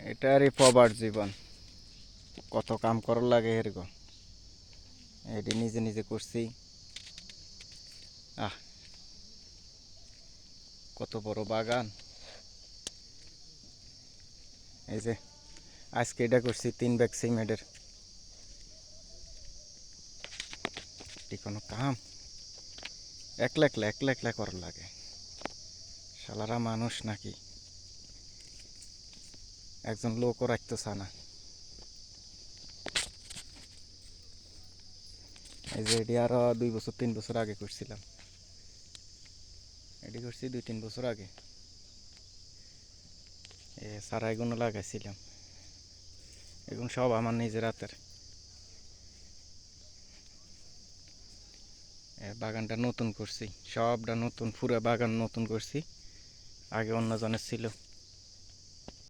এটারই প্রবার জীবন, কত কাম করার লাগে এরকম। এটি নিজে নিজে করছি। আহ, কত বড় বাগান। এই যে আজকে এটা করছি 3 ব্যাগ সিমেন্টের। এটি কোনো কাম? একলা একলা একলা একলা করার লাগে। শালারা মানুষ নাকি? একজন লোকও রাখতে চা না। এই যে এটি আরো 2 বছর 3 বছর আগে করছিলাম। এটি করছি 2-3 বছর আগে। সারা এগুলো লাগাইছিলাম। এগুলো সব আমার নিজের হাতের। বাগানটা নতুন করছি, সবটা নতুন, পুরো বাগান নতুন করছি। আগে অন্য জনের ছিল।